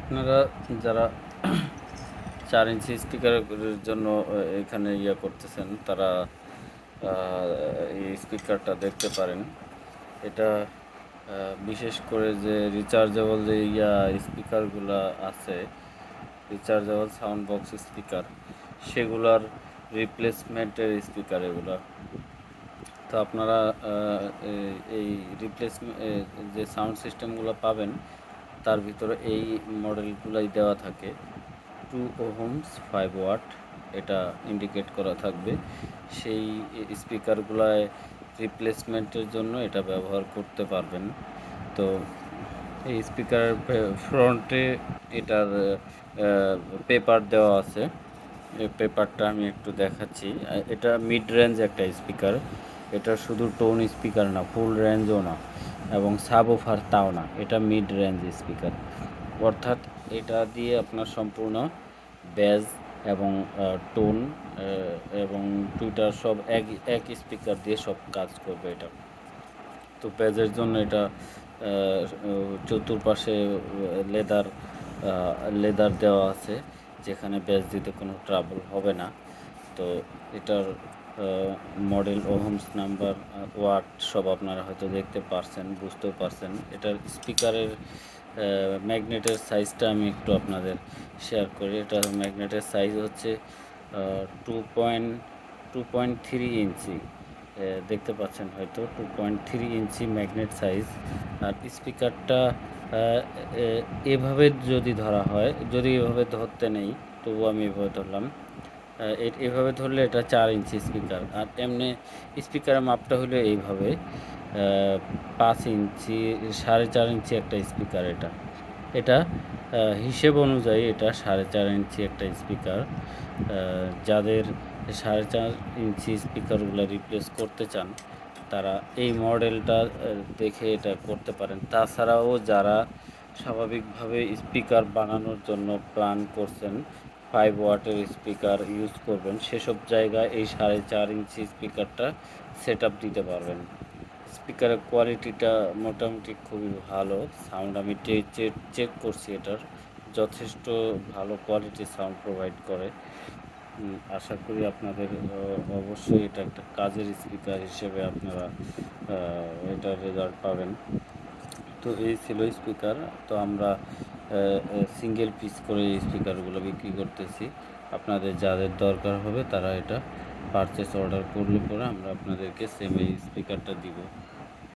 আপনারা যারা 4 ইঞ্চি স্পিকারের জন্য এখানে করতেছেন, তারা এই স্পিকারটা দেখতে পারেন। এটা বিশেষ করে যে রিচার্জেবল যে স্পিকারগুলো আছে, রিচার্জেবল সাউন্ড বক্স স্পিকার, সেগুলার রিপ্লেসমেন্টের স্পিকার এগুলা। তো আপনারা এই রিপ্লেসমেন্ট যে সাউন্ড সিস্টেমগুলো পাবেন, তার ভিতরে এই মডেলগুলাই দেওয়া থাকে। 2 ওহমস 5 ওয়াট এটা ইন্ডিকেট করা থাকবে। সেই স্পিকারগুলায় রিপ্লেসমেন্টের জন্য এটা ব্যবহার করতে পারবেন। তো এই স্পিকারের ফ্রন্টে এটার পেপার দেওয়া আছে। এই পেপারটা আমি একটু দেখাচ্ছি। এটা মিড রেঞ্জ একটা স্পিকার। এটা শুধু টোন স্পিকার না, ফুল রেঞ্জও না, এবং সাবওুফার তাও না। এটা মিড রেঞ্জ স্পিকার, অর্থাৎ এটা দিয়ে আপনার সম্পূর্ণ ব্যাজ এবং টোন এবং টুইটার সব এক স্পিকার দিয়ে সব কাজ করবে এটা। তো ব্যাজের জন্য এটা চতুর্পাশে লেদার দেওয়া আছে, যেখানে ব্যাজ দিতে কোনো ট্রাবল হবে না। তো এটার মডেল, ওহমস নাম্বার, ওয়াট সব আপনারা হয়তো দেখতে পারছেন, বুঝতেও পারছেন। এটার স্পিকারের ম্যাগনেটের সাইজটা আমি একটু আপনাদের শেয়ার করি। এটার ম্যাগনেটের সাইজ হচ্ছে 2.3 ইঞ্চি। দেখতে পাচ্ছেন হয়তো 2.3 ইঞ্চি ম্যাগনেট সাইজ। আর স্পিকারটা এভাবে যদি ধরা হয়, যদি এভাবে ধরতে নেই তবু আমি এভাবে ধরলাম। এভাবে ধরলে এটা 4 ইঞ্চি স্পিকার। আর এমনি স্পিকারের মাপটা হলো এইভাবে 5 ইঞ্চি, 4.5 ইঞ্চি একটা স্পিকার। এটা হিসেব অনুযায়ী এটা 4.5 ইঞ্চি একটা স্পিকার। যাদের 4.5 ইঞ্চি স্পিকারগুলো রিপ্লেস করতে চান, তারা এই মডেলটা দেখে এটা করতে পারেন। তাছাড়াও যারা স্বাভাবিকভাবে স্পিকার বানানোর জন্য প্ল্যান করছেন, 5 ওয়াটের স্পিকার ইউজ করবেন, সেসব জায়গায় এই 4.5 ইঞ্চি স্পিকারটা সেট আপ দিতে পারবেন। স্পিকারের কোয়ালিটিটা মোটামুটি খুবই ভালো। সাউন্ড আমি চেক করছি, এটার যথেষ্ট ভালো কোয়ালিটির সাউন্ড প্রোভাইড করে। আশা করি আপনাদের অবশ্যই এটা একটা কাজের স্পিকার হিসেবে আপনারা এটার রেজাল্ট পাবেন। তো এই ছিল স্পিকার। তো আমরা সিঙ্গেল পিস করে এই স্পিকারগুলো বিক্রি করতেছি। আপনাদের যাদের দরকার হবে তারা এটা পারচেস অর্ডার করলে পরে আমরা আপনাদেরকে সেম এই স্পিকারটা দিব।